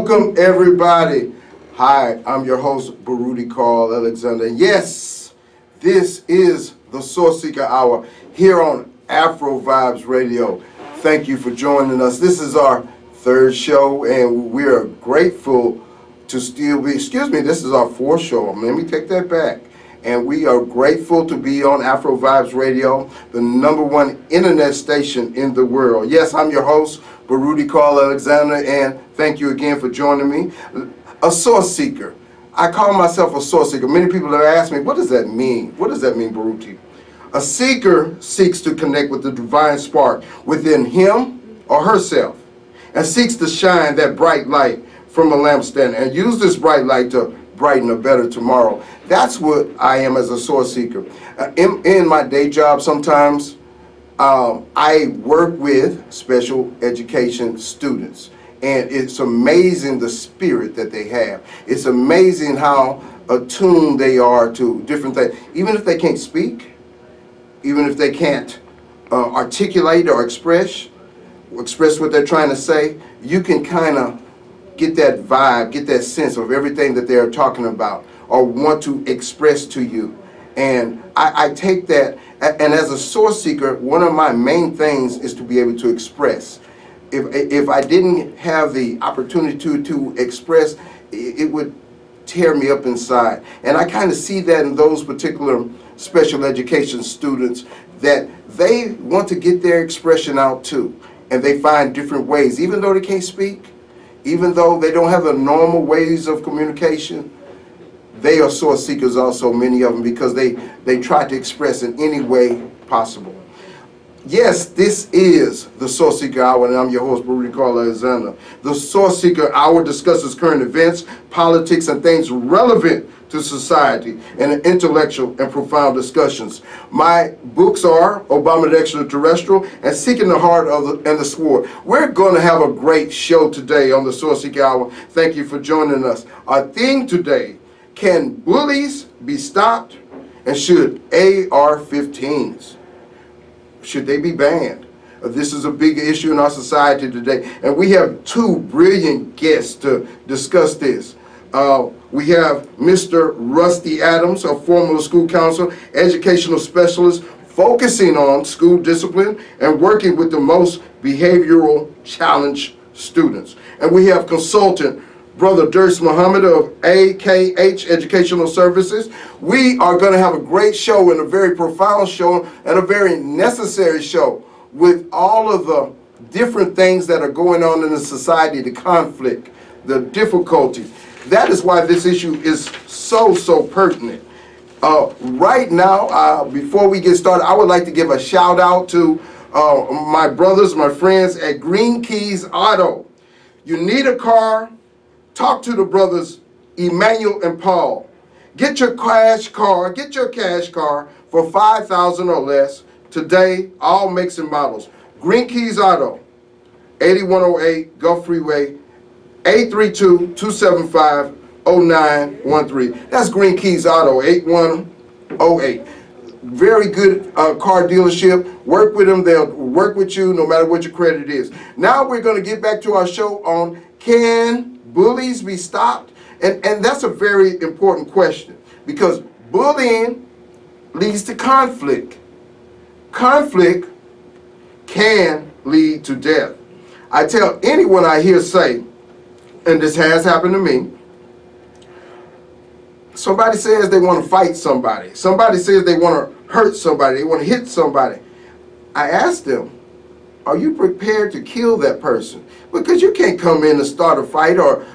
Welcome, everybody. Hi, I'm your host, Baruti Carl Alexander. Yes, this is the Sourceseeker Hour here on Afro Vibes Radio. Thank you for joining us. This is our third show, and we are grateful to still be, this is our fourth show. Let me take that back. And we are grateful to be on Afro Vibes Radio, the #1 internet station in the world. Yes, I'm your host, Baruti Carl Alexander, and thank you again for joining me. A source seeker. I call myself a source seeker. Many people have asked me, what does that mean? What does that mean, Baruti? A seeker seeks to connect with the divine spark within him or herself and seeks to shine that bright light from a lampstand and use this bright light to brighten a better tomorrow. That's what I am as a source seeker. In my day job sometimes, I work with special education students, and it's amazing the spirit that they have. It's amazing how attuned they are to different things. Even if they can't speak, even if they can't articulate or express what they're trying to say, you can kind of get that vibe, get that sense of everything that they're talking about or want to express to you. And I take that, and as a source seeker, one of my main things is to be able to express. If I didn't have the opportunity to express, it would tear me up inside. And I kind of see that in those particular special education students, that they want to get their expression out too. And they find different ways, even though they can't speak, even though they don't have the normal ways of communication. They are source seekers also, many of them, because they try to express in any way possible. Yes, this is the Sourceseeker Hour, and I'm your host, Baruti Carl Alexander. The Sourceseeker Hour discusses current events, politics, and things relevant to society, and intellectual and profound discussions. My books are Obama the Extraterrestrial and Seeking the Heart and the Sword. We're going to have a great show today on the Sourceseeker Hour. Thank you for joining us. Our theme today: can bullies be stopped, and should AR-15s, should they be banned? This is a big issue in our society today, and we have two brilliant guests to discuss this. We have Mr. Rusty Adams, a former school counselor, educational specialist, focusing on school discipline and working with the most behavioral challenged students. And we have consultant Brother Durs Muhammad of AKH Educational Services. We are going to have a great show, and a very profound show, and a very necessary show, with all of the different things that are going on in the society, the conflict, the difficulty. That is why this issue is so pertinent. Right now, before we get started, I would like to give a shout out to my brothers, my friends at Green Keys Auto. You need a car? Talk to the brothers Emmanuel and Paul. Get your cash car for $5,000 or less today, all makes and models. Green Keys Auto, 8108 Gulf Freeway, 832-275-0913. That's Green Keys Auto, 8108. Very good car dealership. Work with them. They'll work with you no matter what your credit is. Now we're going to get back to our show on can bullies be stopped? And that's a very important question, because bullying leads to conflict. Conflict can lead to death. I tell anyone I hear say, and this has happened to me, somebody says they want to fight somebody. Somebody says they want to hurt somebody. They want to hit somebody. I ask them, are you prepared to kill that person? Because you can't come in and start a fight, or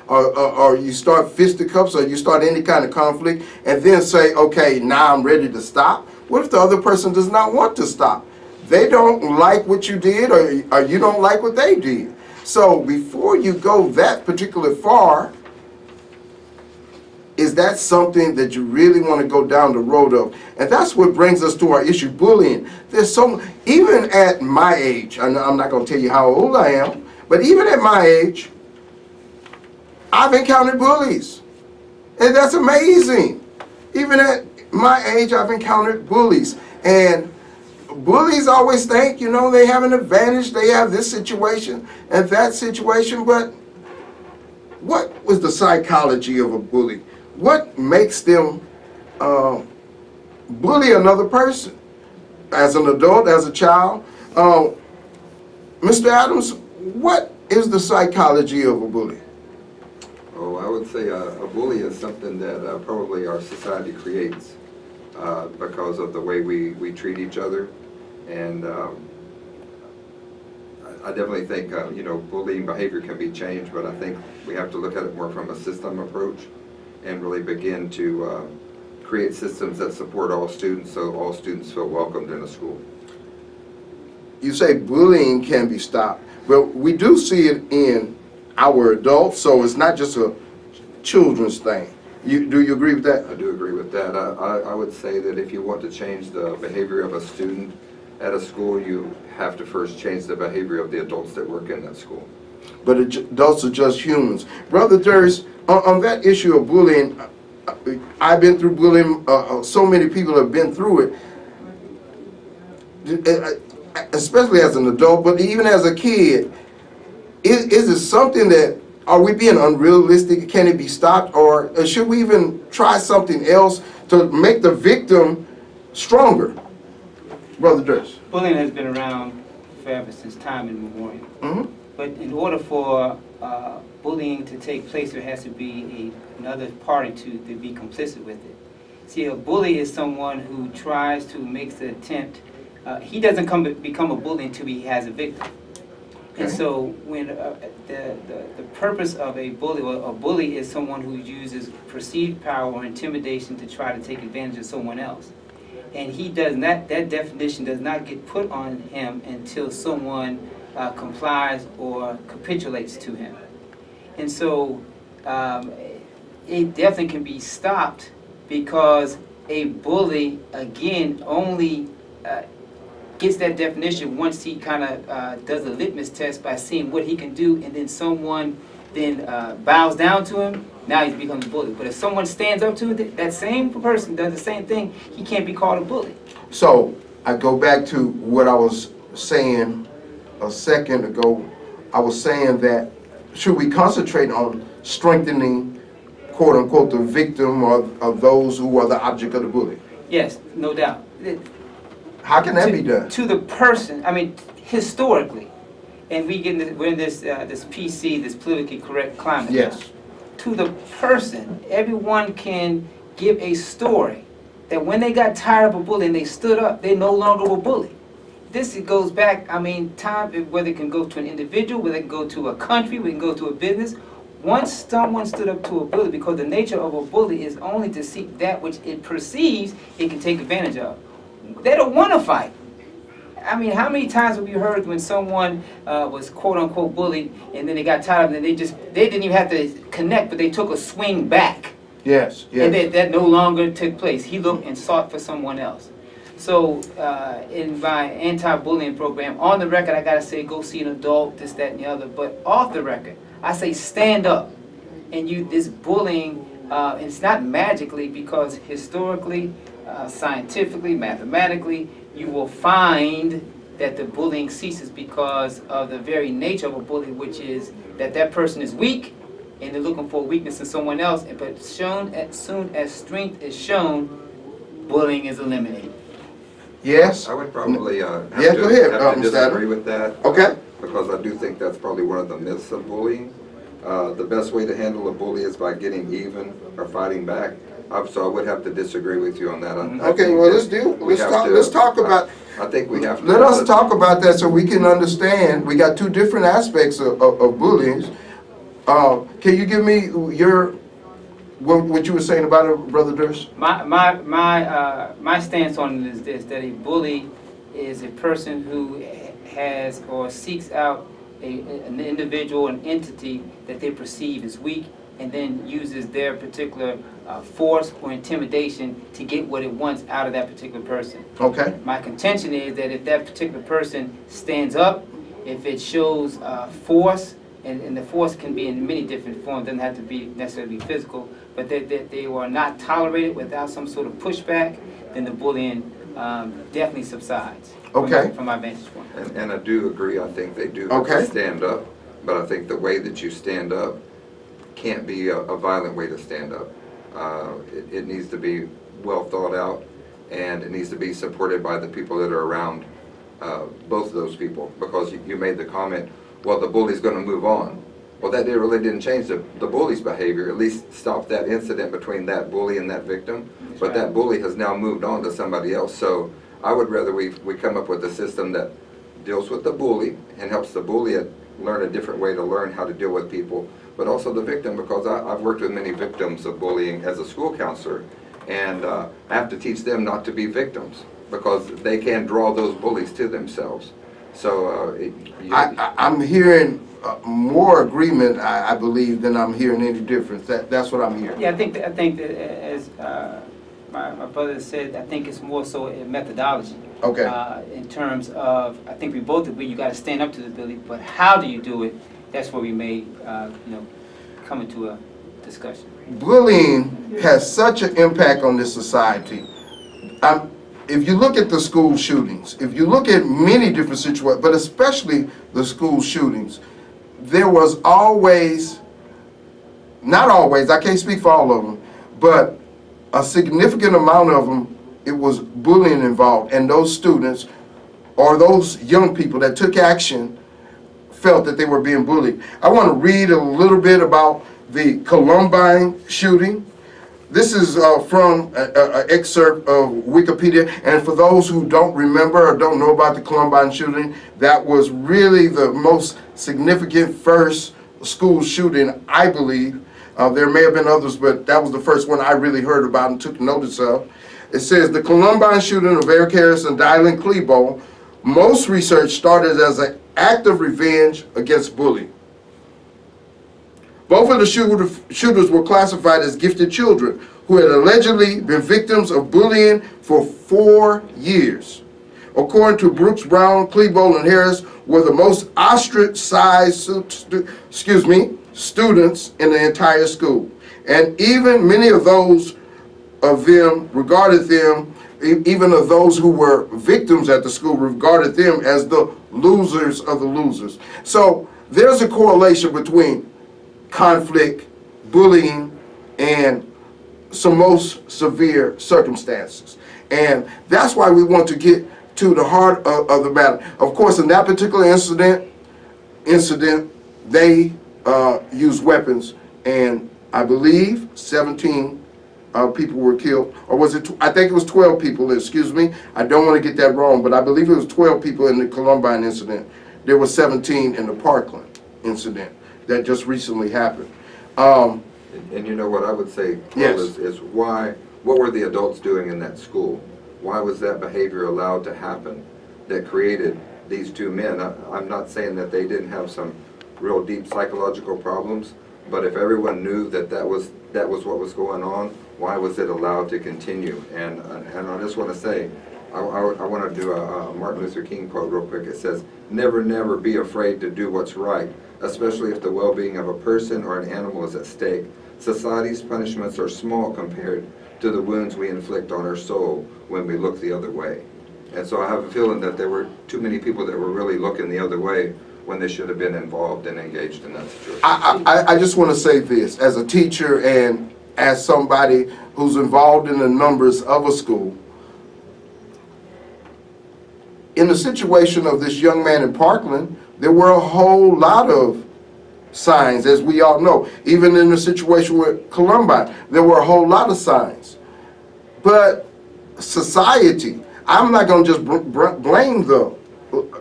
you start fisticuffs, or you start any kind of conflict, and then say, okay, now I'm ready to stop. What if the other person does not want to stop? They don't like what you did, or you don't like what they did. So before you go that particular far, is that something that you really want to go down the road of? And that's what brings us to our issue, bullying. There's so, even at my age, I'm not going to tell you how old I am, but even at my age, I've encountered bullies. And that's amazing. Even at my age, I've encountered bullies. And bullies always think, you know, they have an advantage. They have this situation and that situation, but what was the psychology of a bully? What makes them bully another person? As an adult, as a child? Mr. Adams, what is the psychology of a bully? Oh, I would say a bully is something that probably our society creates because of the way we treat each other. And I definitely think, you know, bullying behavior can be changed, but I think we have to look at it more from a system approach and really begin to create systems that support all students so all students feel welcomed in a school. You say bullying can be stopped, but we do see it in our adults, so it's not just a children's thing. Do you agree with that? I do agree with that. I would say that if you want to change the behavior of a student at a school, you have to first change the behavior of the adults that work in that school. But adults are just humans. Brother Durst, on that issue of bullying, I've been through bullying, so many people have been through it, especially as an adult, but even as a kid. Is it something that, are we being unrealistic? Can it be stopped? Or should we even try something else to make the victim stronger? Brother Durst. Bullying has been around forever, since time immemorial. Mm-hmm. But in order for bullying to take place, there has to be another party to be complicit with it. See, a bully is someone who tries to make the attempt. He doesn't become a bully until he has a victim. Okay. And so when the purpose of a bully is someone who uses perceived power or intimidation to try to take advantage of someone else. And he does not, that definition does not get put on him until someone complies or capitulates to him. And so it definitely can be stopped, because a bully, again, only gets that definition once he kind of does a litmus test by seeing what he can do, and then someone then bows down to him. Now he's become a bully. But if someone stands up to it, that same person does the same thing, he can't be called a bully. So I go back to what I was saying a second ago. I was saying that should we concentrate on strengthening, quote unquote, the victim or of those who are the object of the bully? Yes, no doubt. How can that be done? To the person, I mean, historically, and we're in this this PC, this politically correct climate. Yes. To the person, everyone can give a story that when they got tired of a bully and they stood up, they no longer were bullied. This goes back, I mean, time, whether it can go to an individual, whether it can go to a country, we can go to a business. Once someone stood up to a bully, because the nature of a bully is only to seek that which it perceives it can take advantage of. They don't want to fight. I mean, how many times have you heard when someone was quote-unquote bullied, and then they got tired of it, and they didn't even have to connect, but they took a swing back. Yes, yes. And that no longer took place. He looked and sought for someone else. So in my anti-bullying program, on the record, I got to say, go see an adult, this, that, and the other. But off the record, I say stand up. And this bullying, it's not magically, because historically, scientifically, mathematically, you will find that the bullying ceases because of the very nature of a bully, which is that person is weak and they're looking for weakness in someone else. But as soon as strength is shown, bullying is eliminated. Yes. I would probably have go ahead, to disagree with that. Okay. Because I do think that's probably one of the myths of bullying. The best way to handle a bully is by getting even or fighting back. So I would have to disagree with you on that. Okay, well, let's talk about. I think we have to. Let us talk about that so we can understand. We got two different aspects of bullying. Can you give me what you were saying about it, Brother Durst? My stance on it is this: that a bully is a person who has or seeks out an individual, an entity that they perceive as weak, and then uses their particular force or intimidation to get what it wants out of that particular person. Okay. My contention is that if that particular person stands up, if it shows force, and the force can be in many different forms, doesn't have to be necessarily physical, but that they are not tolerated without some sort of pushback, then the bullying definitely subsides. Okay. From my vantage point. And I do agree. I think they do have to stand up, but I think the way that you stand up can't be a violent way to stand up. It needs to be well thought out, and it needs to be supported by the people that are around both of those people, because you made the comment, well, the bully's going to move on. Well, that really didn't change the bully's behavior, at least stop that incident between that bully and that victim. That's but right. That bully has now moved on to somebody else. So I would rather we come up with a system that deals with the bully and helps the bully learn a different way to learn how to deal with people, but also the victim, because I've worked with many victims of bullying as a school counselor, and I have to teach them not to be victims, because they can draw those bullies to themselves. So I'm hearing more agreement, I believe, than I'm hearing any difference. That's what I'm hearing. Yeah, I think that as my brother said, I think it's more so a methodology. Okay. In terms of, I think we both agree you got to stand up to the bully, but how do you do it? That's where we may, come into a discussion. Bullying has such an impact on this society. If you look at the school shootings, if you look at many different situations, but especially the school shootings, there was always, not always, I can't speak for all of them, but a significant amount of them, it was bullying involved, and those students or those young people that took action felt that they were being bullied. I want to read a little bit about the Columbine shooting. This is from an excerpt of Wikipedia, and for those who don't remember or don't know about the Columbine shooting, that was really the most significant first school shooting, I believe. There may have been others, but that was the first one I really heard about and took notice of. It says, the Columbine shooting of Eric Harris and Dylan Klebold, most research started as an act of revenge against bullying. Both of the shooters were classified as gifted children who had allegedly been victims of bullying for 4 years. According to Brooks, Brown, Klebold, and Harris were the most ostracized students in the entire school. And even many of those of them regarded them, even of those who were victims at the school, regarded them as the losers of the losers. So there's a correlation between conflict, bullying, and some most severe circumstances. And that's why we want to get to the heart of the matter. Of course, in that particular incident, they used weapons, and I believe 17 people were killed, or was it, I think it was 12 people, excuse me. I don't want to get that wrong, but I believe it was 12 people in the Columbine incident. There were 17 in the Parkland incident that just recently happened. And you know what I would say, yes, is what were the adults doing in that school? Why was that behavior allowed to happen that created these two men? I'm not saying that they didn't have some real deep psychological problems, but if everyone knew that that was what was going on, why was it allowed to continue? And I just want to say, I want to do a Martin Luther King quote real quick. It says, never, never be afraid to do what's right, especially if the well-being of a person or an animal is at stake. Society's punishments are small compared to the wounds we inflict on our soul when we look the other way. And so I have a feeling that there were too many people that were really looking the other way when they should have been involved and engaged in that situation. I just want to say this, as a teacher and as somebody who's involved in the numbers of a school, in the situation of this young man in Parkland, there were a whole lot of signs, as we all know. Even in the situation with Columbine, there were a whole lot of signs. But society, I'm not going to just blame the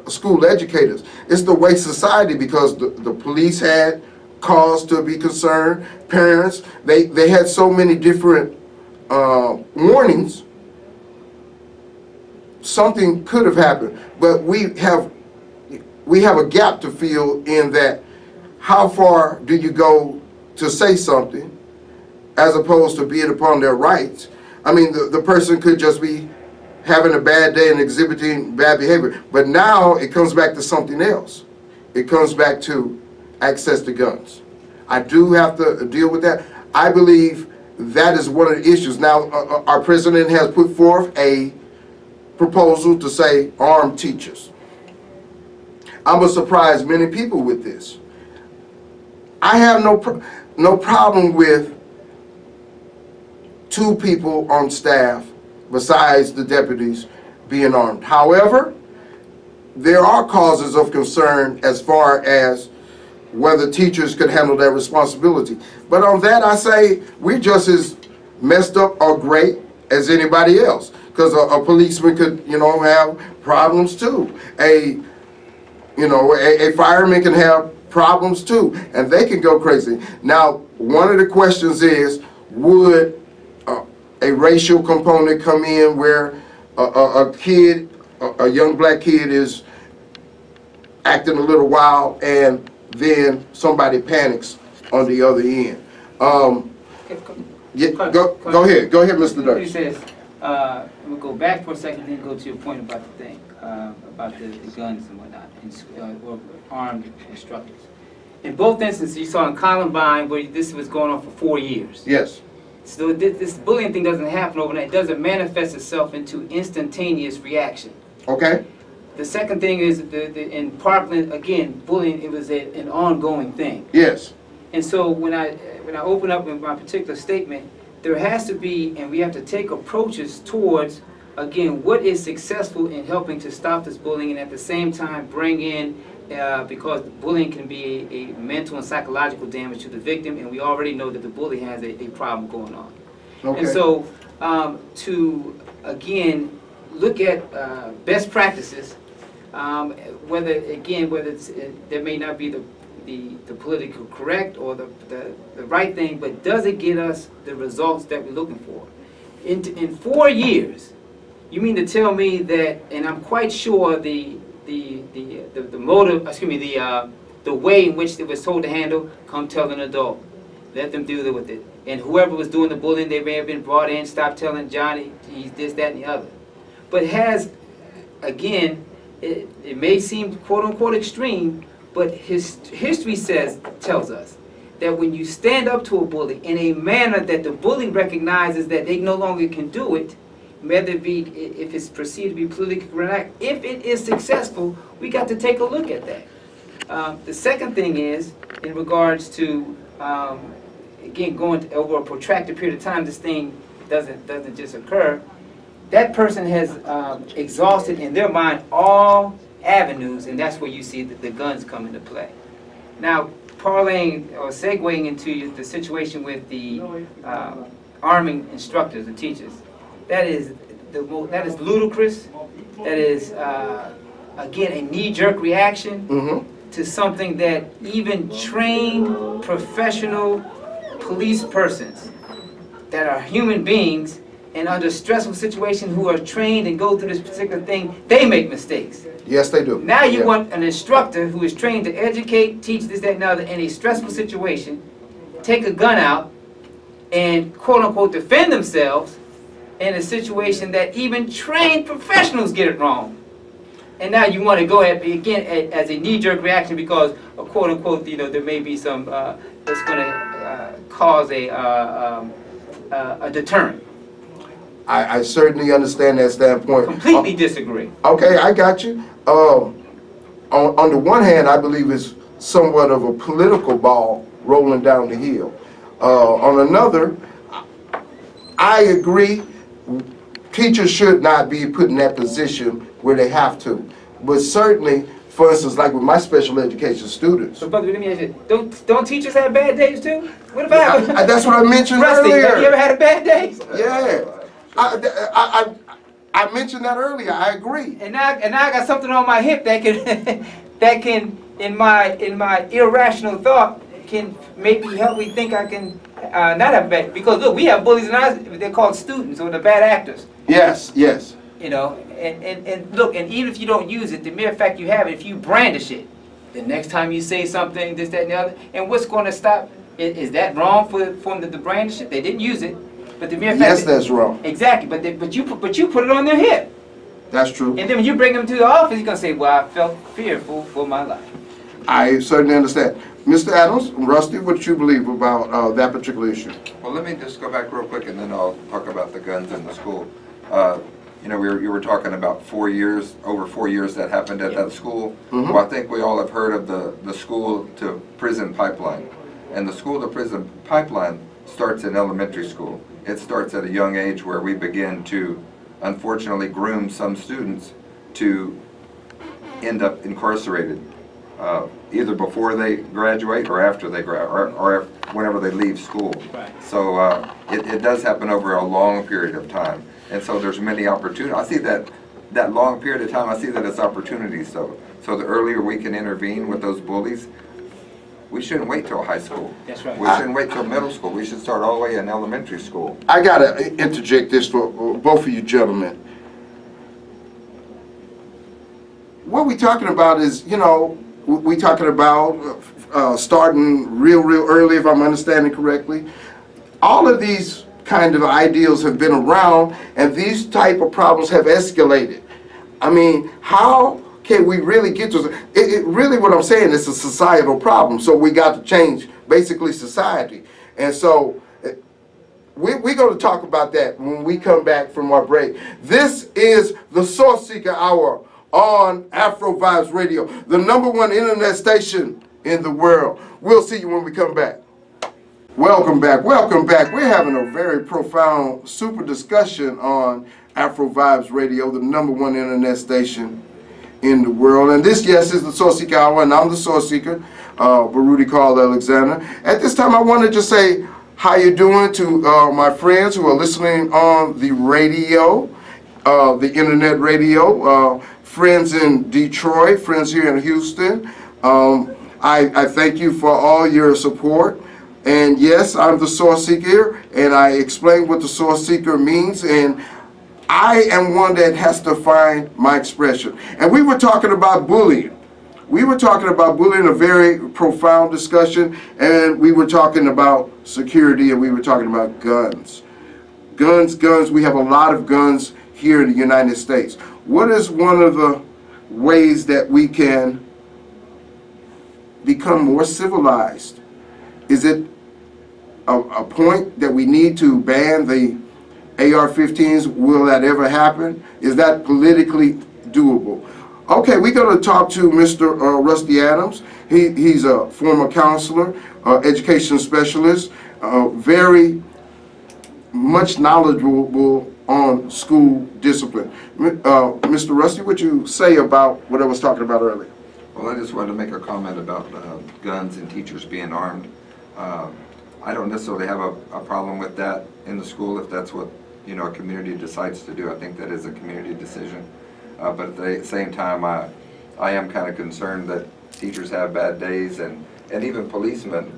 school educators. It's the way society, because the police had cause to be concerned, parents, they had so many different warnings. Something could have happened, but we have a gap to fill in that. How far do you go to say something as opposed to being upon their rights? I mean, the person could just be having a bad day and exhibiting bad behavior, but now it comes back to something else. It comes back to access to guns. I do have to deal with that. I believe that is one of the issues. Now, our president has put forth a proposal to say armed teachers. I'm going to surprise many people with this. I have no problem with 2 people on staff besides the deputies being armed. However, there are causes of concern as far as whether teachers could handle that responsibility. But on that, I say we're just as messed up or great as anybody else, because a policeman could, you know, have problems too. A fireman can have problems too, and they can go crazy. Now, one of the questions is, would a racial component come in where a young black kid is acting a little wild and then somebody panics on the other end? Yeah, go ahead, Mr. Dirks. He says, we'll go back for a second, then go to your point about the thing, about the guns and whatnot, or armed instructors. In both instances, you saw in Columbine where this was going on for 4 years. Yes. So this bullying thing doesn't happen overnight. It doesn't manifest itself into instantaneous reaction. Okay. The second thing is, in Parkland, again, bullying, it was an ongoing thing. Yes. And so when I open up in my particular statement, there has to be, and we have to take approaches towards, again, what is successful in helping to stop this bullying, and at the same time bring in, because bullying can be a mental and psychological damage to the victim, and we already know that the bully has a problem going on. Okay. And so to, again, look at best practices, whether it's, there may not be the politically correct or the right thing, but does it get us the results that we're looking for? In 4 years, you mean to tell me that, and I'm quite sure the motive, excuse me, the way in which it was told to handle, come tell an adult, let them deal with it. And whoever was doing the bullying, they may have been brought in, stop telling Johnny he's this, that, and the other. But has, again, it may seem quote unquote extreme, but history tells us that when you stand up to a bully in a manner that the bully recognizes that they no longer can do it, whether it be, if it's perceived to be politically correct, if it is successful, we got to take a look at that. The second thing is, in regards to, again, going over a protracted period of time, this thing doesn't just occur. That person has exhausted in their mind all avenues, and that's where you see the guns come into play. Now, parlaying or segueing into the situation with the arming instructors and teachers, that is ludicrous. That is again a knee-jerk reaction to something that even trained professional police persons that are human beings and under stressful situations who are trained and go through this particular thing, they make mistakes. Yes, they do. Now you want an instructor who is trained to educate, teach this, that, and other in a stressful situation, take a gun out and quote-unquote defend themselves in a situation that even trained professionals get it wrong. And now you want to go ahead, again, as a knee-jerk reaction because, quote-unquote, you know, there may be some that's going to cause a deterrent. I certainly understand that standpoint. Completely disagree. Okay, I got you. On the one hand, I believe it's somewhat of a political ball rolling down the hill. On another, I agree, teachers should not be put in that position where they have to. But certainly, for instance, like with my special education students. So, brother, let me ask you, don't teachers have bad days too? What about? That's what I mentioned Rusty, earlier. have you ever had a bad day? Yeah. I mentioned that earlier. I agree. And now I got something on my hip that can that can in my irrational thought can maybe help me think I can not have bad, because look, we have bullies in ours, they're called students or the bad actors. Yes, yes. You know, and look, and even if you don't use it, the mere fact you have it, if you brandish it, the next time you say something, this, that, and the other, and what's going to stop? Is that wrong for them to brandish it? They didn't use it. But the mere fact yes, that's wrong. Exactly, but you put it on their hip. That's true. And then when you bring them to the office, you're gonna say, "Well, I felt fearful for my life." I certainly understand, Mr. Adams, Rusty. What you believe about that particular issue? Well, let me just go back real quick, and then I'll talk about the guns in the school. You know, you were talking about 4 years, over 4 years that happened at that school. Well, I think we all have heard of the school to prison pipeline. And the school to prison pipeline starts in elementary school. It starts at a young age where we begin to, unfortunately, groom some students to end up incarcerated, either before they graduate or after they graduate, or whenever they leave school. Right. So it does happen over a long period of time. And so there's many opportunities. I see that long period of time, I see that as opportunities. So the earlier we can intervene with those bullies, we shouldn't wait till high school. That's right. We shouldn't wait till middle school. We should start all the way in elementary school. I gotta interject this for both of you gentlemen. What we talking about is, you know, we talking about starting real early, if I'm understanding correctly. All of these kind of ideals have been around, and these type of problems have escalated. I mean, how can we really get to it? Really, what I'm saying is a societal problem. So we got to change basically society, and so we're going to talk about that when we come back from our break. This is the Sourceseeker Hour on Afro Vibes Radio, the #1 internet station in the world. We'll see you when we come back. Welcome back, welcome back. We're having a very profound, super discussion on Afro Vibes Radio, the #1 internet station in the world. And this, yes, is the Sourceseeker Hour, and I'm the Sourceseeker, Baruti Carl Alexander. At this time, I want to just say how you doing to my friends who are listening on the radio, the internet radio, friends in Detroit, friends here in Houston. I thank you for all your support. And yes, I'm the Sourceseeker, and I explain what the Sourceseeker means, and I am one that has to find my expression. And we were talking about bullying. We were talking about bullying, a very profound discussion, and we were talking about security, and we were talking about guns. Guns, we have a lot of guns here in the United States. What is one of the ways that we can become more civilized? Is it a point that we need to ban the AR-15s? Will that ever happen? Is that politically doable? Okay, we're going to talk to Mr. Rusty Adams. He's a former counselor, education specialist, very much knowledgeable on school discipline. Mr. Rusty, what you say about what I was talking about earlier? Well, I just wanted to make a comment about guns and teachers being armed. I don't necessarily have a problem with that in the school if that's what, you know, a community decides to do. I think that is a community decision. But at the same time, I am kind of concerned that teachers have bad days, and even policemen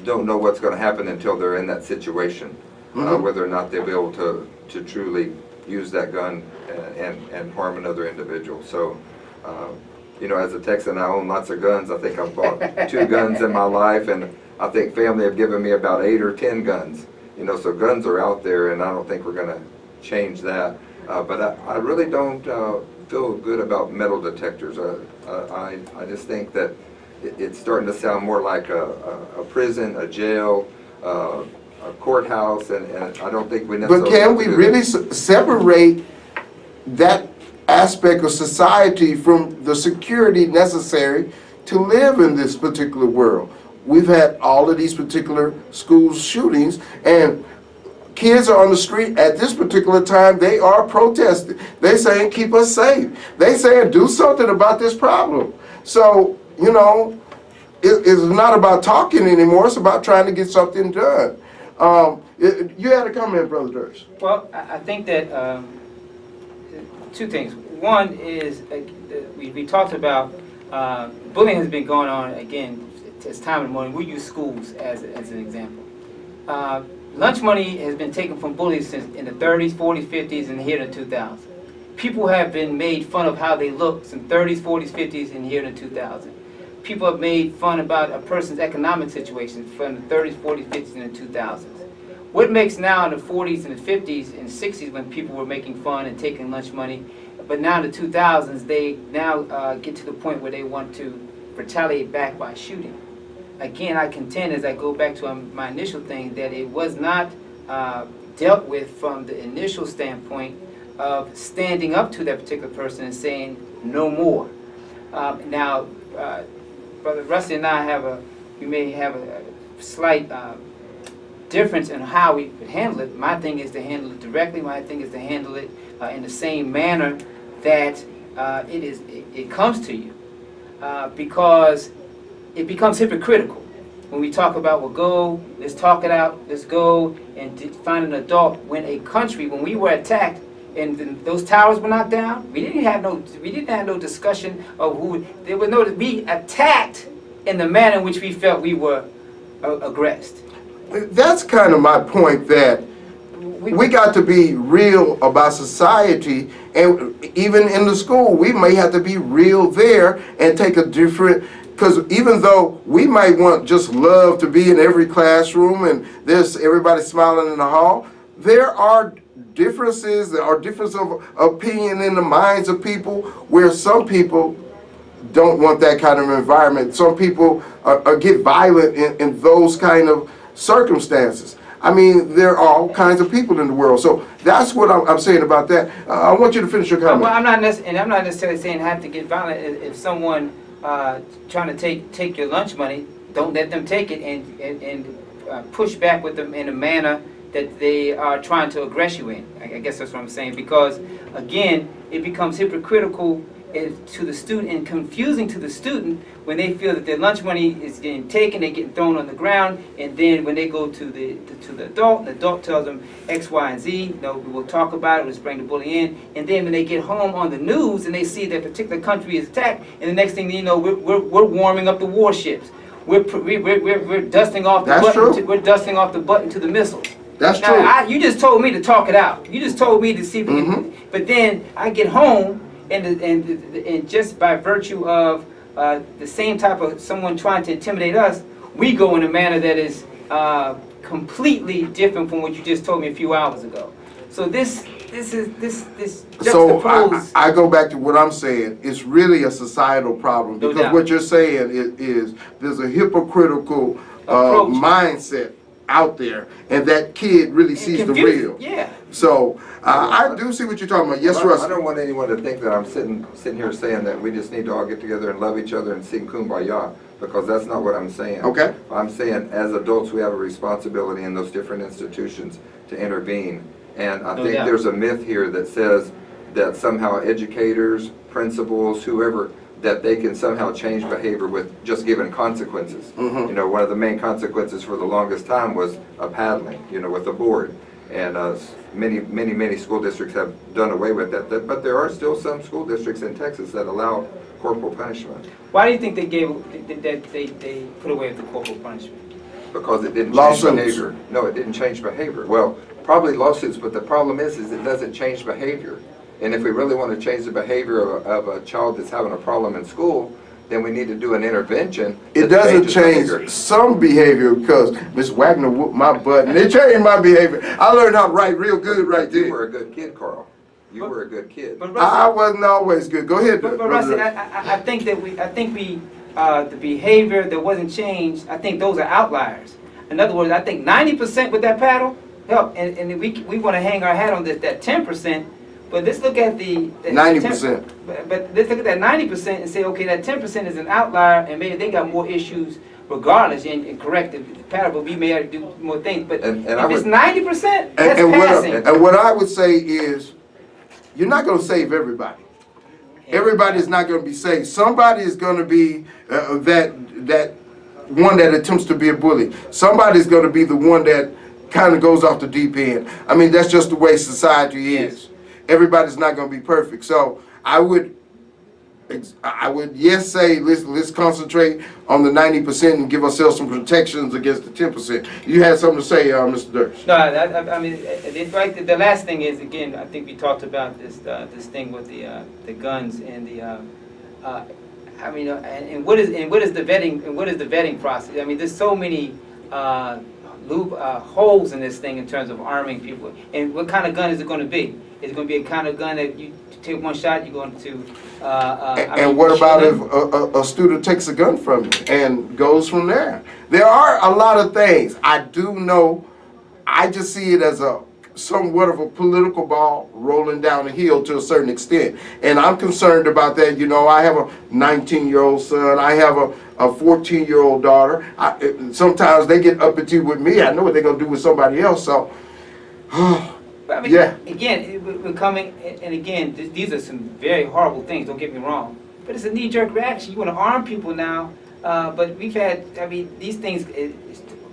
don't know what's going to happen until they're in that situation, whether or not they'll be able to truly use that gun and harm another individual. So, you know, as a Texan, I own lots of guns. I think I've bought 2 guns in my life, and I think family have given me about 8 or 10 guns. You know, so guns are out there, and I don't think we're going to change that. But I really don't feel good about metal detectors. I just think that it's starting to sound more like a prison, a jail, a courthouse, and I don't think we necessarily. But can we really separate that aspect of society from the security necessary to live in this particular world? We've had all of these particular school shootings, and kids are on the street at this particular time. They are protesting. They're saying, keep us safe. They saying, do something about this problem. So, you know, it's not about talking anymore. It's about trying to get something done. You had a comment, Brother Durst. Well, I think that 2 things. One is, we talked about bullying has been going on, again, it's time in the morning. We use schools as an example. Lunch money has been taken from bullies since in the 30s, 40s, 50s, and here in the 2000s. People have been made fun of how they look since 30s, 40s, 50s, and here in the 2000s. People have made fun about a person's economic situation from the 30s, 40s, 50s, and the 2000s. What makes now in the 40s and the 50s and 60s when people were making fun and taking lunch money, but now in the 2000s, they now get to the point where they want to retaliate back by shooting. Again, I contend, as I go back to my initial thing, that it was not dealt with from the initial standpoint of standing up to that particular person and saying, no more. Now, Brother Rusty and I have we may have a slight difference in how we would handle it. My thing is to handle it directly. My thing is to handle it in the same manner that it comes to you, because it becomes hypocritical when we talk about, well, let's talk it out, let's go and find an adult. When a country, when we were attacked and those towers were knocked down, we didn't have no discussion of who. There was no. We attacked in the manner in which we felt we were aggressed. That's kind of my point, that we got to be real about society, and even in the school, we may have to be real there and take a different, because even though we might want just love to be in every classroom and there's everybody smiling in the hall, there are differences, there are differences of opinion in the minds of people, where some people don't want that kind of environment. Some people get violent in those kind of circumstances. I mean, there are all kinds of people in the world. So that's what I'm saying about that. I want you to finish your comment. Well, I'm not necessarily saying have to get violent. If someone trying to take your lunch money, don't let them take it, and push back with them in a manner that they are trying to aggress you in. I guess that's what I'm saying. Because again, it becomes hypocritical to the student and confusing to the student when they feel that their lunch money is getting taken, they're getting thrown on the ground, and then when they go to the adult, and the adult tells them X, Y, and Z, we'll talk about it, let's bring the bully in, and then when they get home on the news and they see that particular country is attacked, and the next thing you know, we're warming up the warships. We're dusting off the button. We're dusting off the button to the missiles. That's true. You just told me to talk it out. You just told me to see. But then I get home, and just by virtue of the same type of someone trying to intimidate us, we go in a manner that is completely different from what you just told me a few hours ago. So this juxtapose. So I go back to what I'm saying. It's really a societal problem, because what you're saying is there's a hypocritical mindset out there, and that kid really sees the real. Yeah. So I do see what you're talking about. Yes, Russ. I don't want anyone to think that I'm sitting here saying that we just need to all get together and love each other and sing Kumbaya, because that's not what I'm saying. Okay. I'm saying as adults we have a responsibility in those different institutions to intervene. And I think there's a myth here that says that somehow educators, principals, whoever, that they can somehow change behavior with just given consequences. You know, one of the main consequences for the longest time was a paddling, with a board. And many school districts have done away with that. But there are still some school districts in Texas that allow corporal punishment. Why do you think they put away with the corporal punishment? Because it didn't change behavior. No, it didn't change behavior. Well, probably lawsuits, but the problem is it doesn't change behavior. And if we really want to change the behavior of a child that's having a problem in school, then we need to do an intervention. It doesn't change some behavior, because Miss Wagner whooped my butt, and it changed my behavior. I learned how to write real good right there. You were a good kid, Carl. You were a good kid. But Rusty, I wasn't always good. Go ahead. But Rusty, I think the behavior that wasn't changed, I think those are outliers. In other words, I think 90% with that paddle helped, and we want to hang our hat on that 10%. But let's look at the 90%. But let's look at that 90% and say, okay, that 10% is an outlier, and maybe they got more issues regardless, and correct the pattern, but we may have to do more things. But if it's 90%, that's passing. And what I would say is, you're not going to save everybody. Everybody's not going to be saved. Somebody is going to be that one that attempts to be a bully. Somebody's going to be the one that kind of goes off the deep end. I mean, that's just the way society is. Everybody's not going to be perfect. So I would yes say let's concentrate on the 90% and give ourselves some protections against the 10%. You had something to say, Mr. Dirks? No, I mean, the last thing is, again, I think we talked about this thing with the guns and the I mean, and what is the vetting process? I mean, there's so many holes in this thing in terms of arming people. And what kind of gun is it going to be? Is it going to be a kind of gun that you take one shot, you're going to... and what about if a student takes a gun from you and goes from there? There are a lot of things. I do know, I just see it as a somewhat of a political ball rolling down the hill to a certain extent. And I'm concerned about that. You know, I have a 19-year-old son. I have a 14-year-old daughter. Sometimes they get uppity with me. I know what they're going to do with somebody else. So, But I mean, yeah. again, we're coming, and again, these are some very horrible things, don't get me wrong. But it's a knee-jerk reaction. You want to arm people now, but we've had, I mean, these things,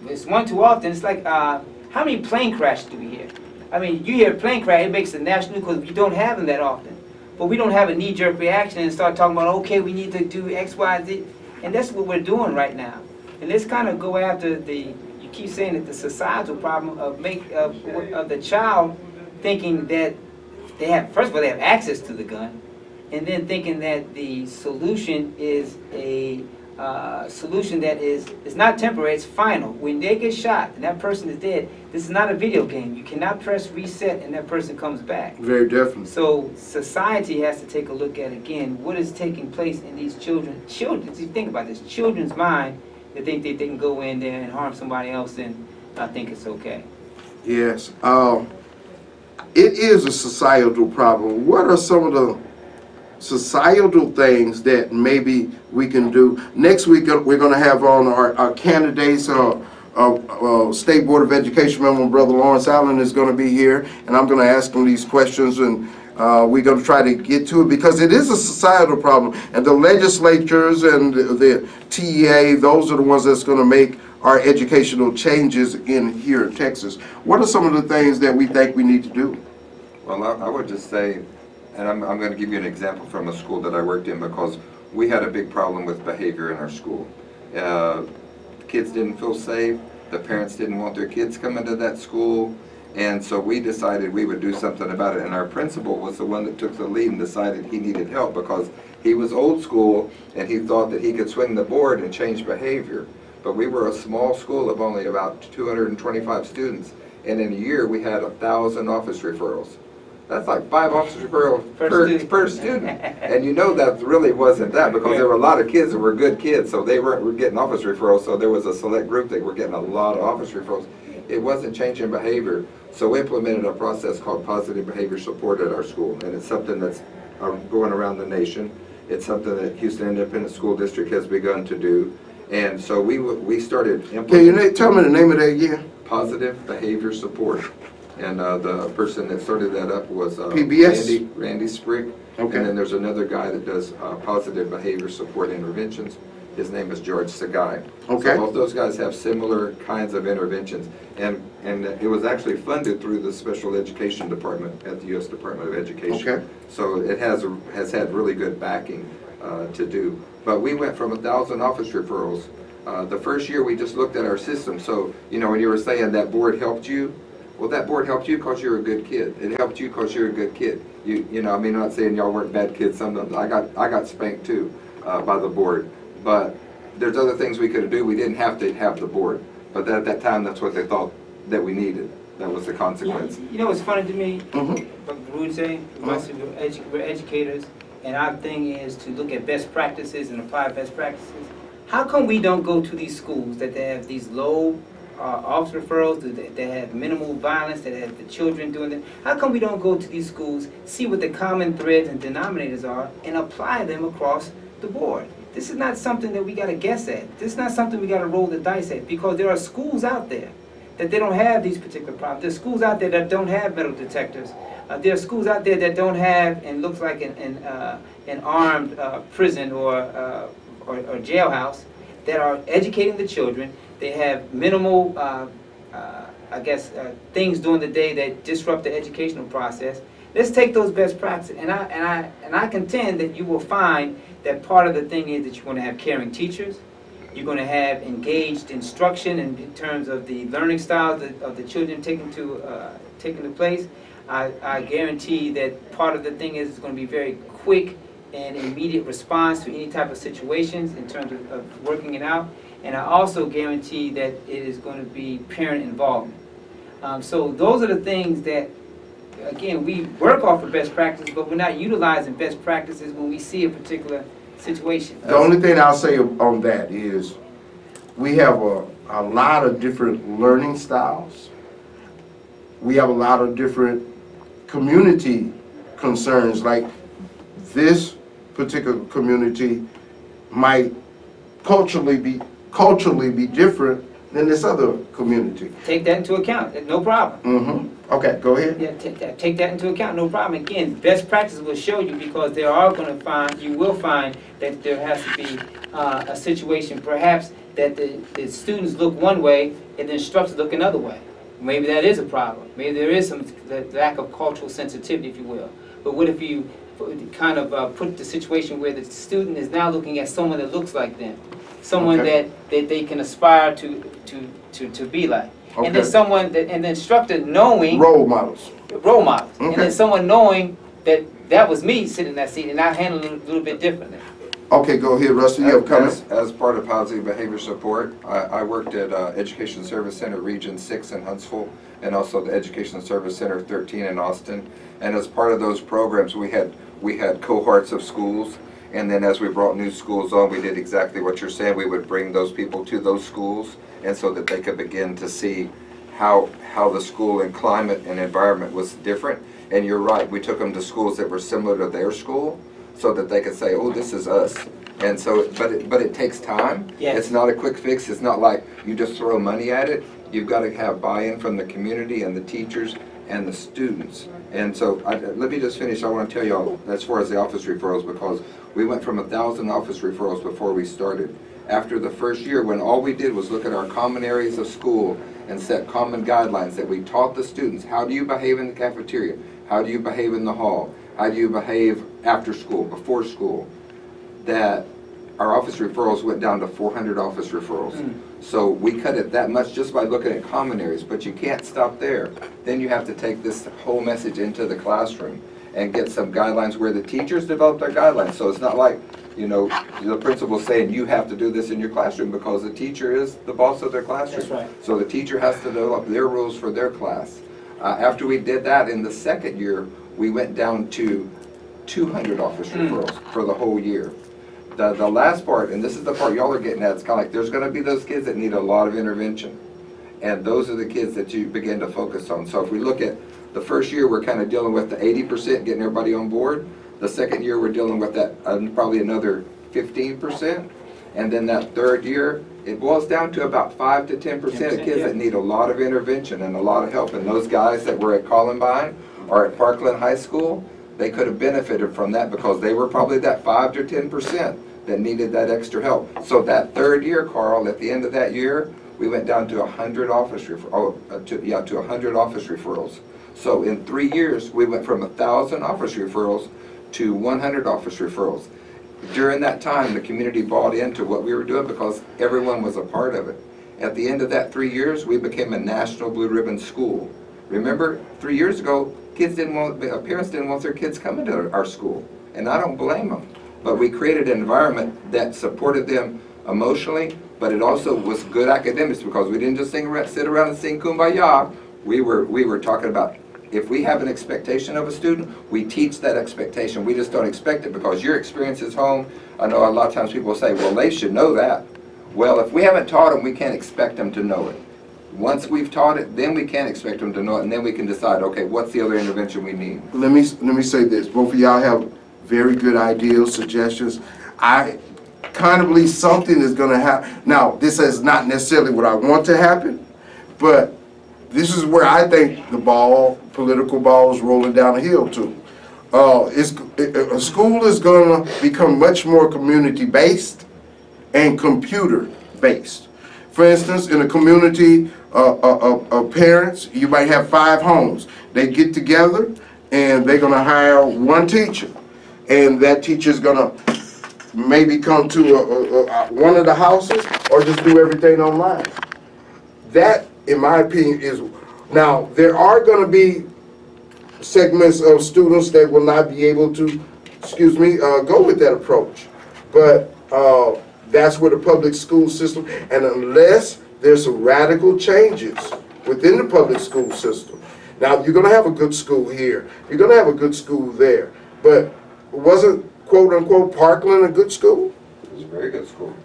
it's one too often. It's like, how many plane crashes do we hear? I mean, you hear a plane crash, it makes the national news because we don't have them that often. But we don't have a knee-jerk reaction and start talking about, okay, we need to do X, Y, Z. And that's what we're doing right now. And let's kind of go after the, you keep saying that the societal problem of the child thinking that they have, first of all, they have access to the gun, and then thinking that the solution is a solution that is not temporary, it's final. When they get shot and that person is dead, this is not a video game. You cannot press reset and that person comes back. Very definitely. So society has to take a look at, again, what is taking place in these children's, if you think about this, children's mind, they think that they can go in there and harm somebody else and not think it's okay. Yes. It is a societal problem. What are some of the societal things that maybe we can do? Next week we're going to have on our candidates. State Board of Education member, Brother Lawrence Allen, is going to be here, and I'm going to ask him these questions, and we're going to try to get to it because it is a societal problem, and the legislatures and the TEA, those are the ones that's going to make our educational changes in here in Texas. What are some of the things that we think we need to do? Well, I would just say, and I'm going to give you an example from a school that I worked in, because we had a big problem with behavior in our school. Kids didn't feel safe, the parents didn't want their kids coming to that school, and so we decided we would do something about it. And our principal was the one that took the lead and decided he needed help because he was old school and he thought that he could swing the board and change behavior. But we were a small school of only about 225 students, and in a year we had 1,000 office referrals. That's like 5 office referrals per student. And you know that really wasn't that, because there were a lot of kids that were good kids, so they weren't getting office referrals, so there was a select group that were getting a lot of office referrals. It wasn't changing behavior, so we implemented a process called positive behavior support at our school, and it's something that's going around the nation. It's something that Houston Independent School District has begun to do, and so we started implementing. Can you tell me the name of that again? Positive behavior support. And the person that started that up was PBS? Randy Sprigg. Okay. And then there's another guy that does positive behavior support interventions. His name is George Sagai. Okay. So both those guys have similar kinds of interventions. And it was actually funded through the Special Education Department at the U.S. Department of Education. Okay. So it has had really good backing to do. But we went from 1,000 office referrals. The first year we just looked at our system. So, you know, when you were saying that board helped you, well, that board helped you because you're a good kid. It helped you because you're a good kid. You know, I mean, I'm not saying y'all weren't bad kids. Sometimes I got spanked too by the board. But there's other things we could do. We didn't have to have the board. But at that time, that's what they thought that we needed. That was the consequence. You know what's funny to me? Mm-hmm. Baruti, we're educators, and our thing is to look at best practices and apply best practices. How come we don't go to these schools that they have these low office referrals, that have minimal violence, that have the children doing that? How come we don't go to these schools, see what the common threads and denominators are, and apply them across the board? This is not something that we got to guess at. This is not something we got to roll the dice at, because there are schools out there that they don't have these particular problems. There's schools out there that don't have metal detectors. There are schools out there that don't have, and looks like an armed prison or jailhouse, that are educating the children. They have minimal, I guess, things during the day that disrupt the educational process. Let's take those best practices, and I contend that you will find that part of the thing is that you're going to have caring teachers. You're going to have engaged instruction in terms of the learning styles of the children taking to place. I guarantee that part of the thing is it's going to be very quick and immediate response to any type of situations in terms of working it out. And I also guarantee that it is going to be parent involvement. So those are the things that, again, we work off of best practices, but we're not utilizing best practices when we see a particular situation. The only thing I'll say on that is we have a lot of different learning styles, we have a lot of different community concerns, like this particular community might culturally be different than this other community. Take that into account, no problem. Mm-hmm. Okay, go ahead. Yeah, take that into account, no problem. Again, best practice will show you, because you will find that there has to be a situation, perhaps, that the students look one way and the instructors look another way. Maybe that is a problem. Maybe there is some lack of cultural sensitivity, if you will. But what if you kind of put the situation where the student is now looking at someone that looks like them, someone that they can aspire to be like, and then someone and the instructor knowing role models, and then someone knowing that was me sitting in that seat, and I handle it a little bit differently. Okay, go ahead, Rusty. You have comments? As part of positive behavior support, I worked at Education Service Center Region 6 in Huntsville, and also the Education Service Center 13 in Austin. And as part of those programs, we had cohorts of schools, and then as we brought new schools on, we did exactly what you're saying. We would bring those people to those schools, and so that they could begin to see how the school and climate and environment was different. And you're right, we took them to schools that were similar to their school, so that they could say, oh, this is us. And so, but it takes time. Yes. It's not a quick fix. It's not like you just throw money at it. You've got to have buy-in from the community and the teachers and the students. And so, let me just finish. I want to tell y'all, as far as the office referrals, because we went from 1,000 office referrals before we started. After the first year, when all we did was look at our common areas of school and set common guidelines that we taught the students, how do you behave in the cafeteria? How do you behave in the hall? How do you behave after school, before school? That our office referrals went down to 400 office referrals. So we cut it that much just by looking at common areas, but you can't stop there. Then you have to take this whole message into the classroom and get some guidelines where the teachers develop their guidelines. So it's not like, you know, the principal's saying you have to do this in your classroom, because the teacher is the boss of their classroom. That's right. So the teacher has to develop their rules for their class. After we did that, in the second year, we went down to 200 office referrals for the whole year. The last part, and this is the part y'all are getting at, it's kind of like there's going to be those kids that need a lot of intervention. And those are the kids that you begin to focus on. So if we look at the first year, we're kind of dealing with the 80%, getting everybody on board. The second year, we're dealing with that probably another 15%. And then that third year, it boils down to about 5 to 10% of kids that need a lot of intervention and a lot of help. And those guys that were at Columbine or at Parkland High School, they could have benefited from that, because they were probably that 5 to 10% that needed that extra help. So that third year, Carl, at the end of that year, we went down to 100 office to 100 office referrals. So in 3 years, we went from 1,000 office referrals to 100 office referrals. During that time, the community bought into what we were doing because everyone was a part of it. At the end of that 3 years, we became a national blue ribbon school. Remember, 3 years ago, parents didn't want their kids coming to our school, and I don't blame them. But we created an environment that supported them emotionally, but it also was good academics, because we didn't just sit around and sing Kumbaya. We were talking about, if we have an expectation of a student, we teach that expectation. We just don't expect it because your experience is home. I know a lot of times people say, well, they should know that. Well, if we haven't taught them, we can't expect them to know it. Once we've taught it, then we can expect them to know it, and then we can decide, okay, what's the other intervention we need? Let me say this. Both of y'all have very good ideas, suggestions. I kind of believe something is going to happen. Now, this is not necessarily what I want to happen, but this is where I think the political ball is rolling down the hill to. A school is going to become much more community-based and computer-based. For instance, in a community of parents, you might have 5 homes. They get together and they're going to hire one teacher. And that teacher is going to maybe come to one of the houses or just do everything online. That, in my opinion, is... Now, there are going to be segments of students that will not be able to, go with that approach. But that's where the public school system, and unless there's some radical changes within the public school system. Now, you're going to have a good school here. You're going to have a good school there. But wasn't, quote unquote, Parkland a good school? It was a very good school.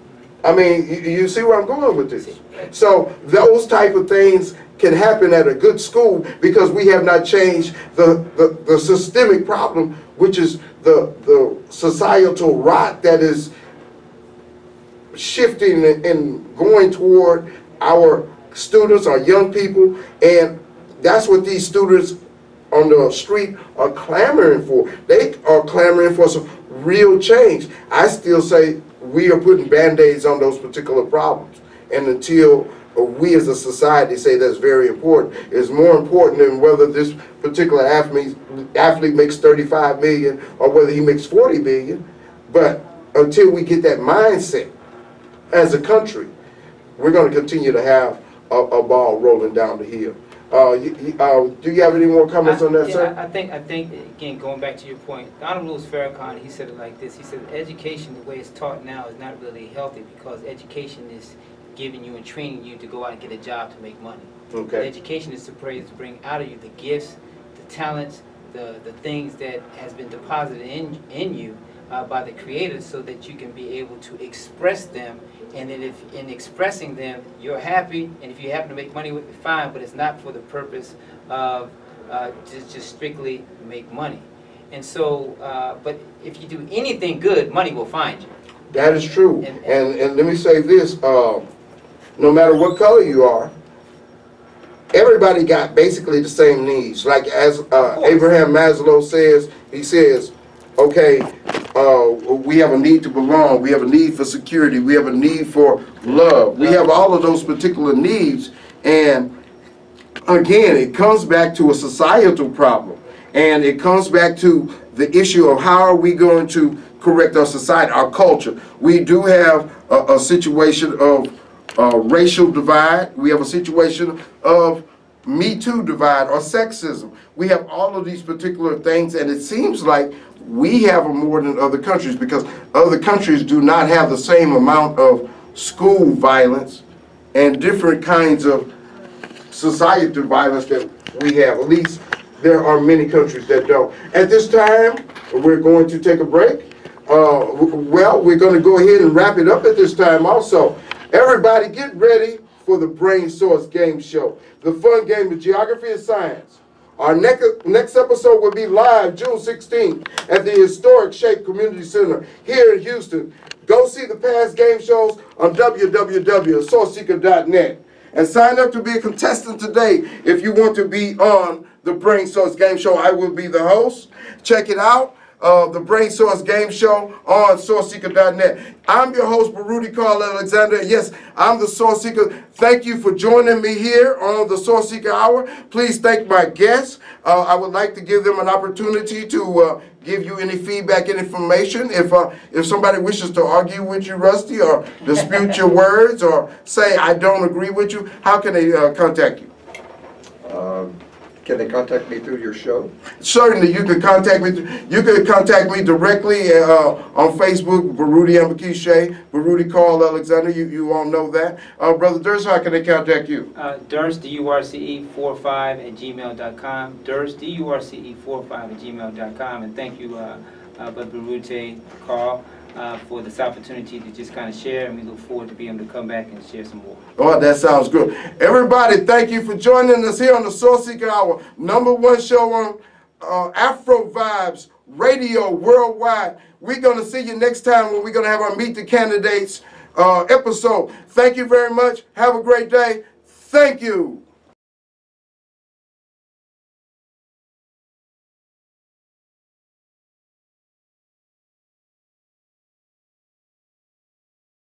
I mean, you see where I'm going with this. So those type of things can happen at a good school because we have not changed the systemic problem, which is the societal rot that is shifting and going toward our students, our young people, and that's what these students on the street are clamoring for. They are clamoring for some real change. I still say we are putting band-aids on those particular problems, and until we as a society say that's very important, it's more important than whether this particular athlete makes 35 million or whether he makes 40 million. But until we get that mindset as a country, we're going to continue to have a ball rolling down the hill. Do you have any more comments on that, sir? I think again, going back to your point, Honorable Louis Farrakhan, he said it like this. He said, education, the way it's taught now, is not really healthy because education is giving you and training you to go out and get a job to make money. Okay. Education is to bring out of you the gifts, the talents, the things that has been deposited in you by the Creator, so that you can be able to express them. And then if in expressing them you're happy, and if you happen to make money with it, fine, but it's not for the purpose of just strictly make money. And so, but if you do anything good, money will find you. That is true. And let me say this, no matter what color you are, everybody got basically the same needs. Like as Abraham Maslow says, he says, okay, we have a need to belong, we have a need for security, we have a need for love. We have all of those particular needs, and again, it comes back to a societal problem, and it comes back to the issue of how are we going to correct our society, our culture. We do have a situation of racial divide. We have a situation of Me Too divide or sexism. We have all of these particular things, and it seems like we have them more than other countries because other countries do not have the same amount of school violence and different kinds of societal violence that we have. At least there are many countries that don't. At this time, we're going to take a break. Well, we're going to go ahead and wrap it up at this time also. Everybody get ready for the Brain Source Game Show, the fun game of geography and science. Our next episode will be live June 16th at the historic Shape Community Center here in Houston. Go see the past game shows on www.sourceseeker.net and sign up to be a contestant today if you want to be on the Brain Source Game Show. I will be the host. Check it out. The Brain Source Game Show on Sourceseeker.net. I'm your host, Baruti Carl Alexander. Yes, I'm the Source Seeker. Thank you for joining me here on the Sourceseeker Hour. Please thank my guests. I would like to give them an opportunity to give you any feedback and information. If somebody wishes to argue with you, Rusty, or dispute your words, or say I don't agree with you, how can they contact you? Can they contact me through your show? Certainly, you can contact me. You can contact me directly on Facebook, Baruti Ambakishe, Baruti Carl Alexander. You all know that. Brother Durst, how can they contact you? Durst, DURCE45@gmail.com. Durst, DURCE45@gmail.com. And thank you, Brother Baruti Carl, for this opportunity to just kind of share, and we look forward to being able to come back and share some more. Oh, that sounds good. Everybody, thank you for joining us here on the Sourceseeker Hour, #1 show on Afro Vibes Radio worldwide. We're going to see you next time when we're going to have our Meet the Candidates episode. Thank you very much. Have a great day. Thank you.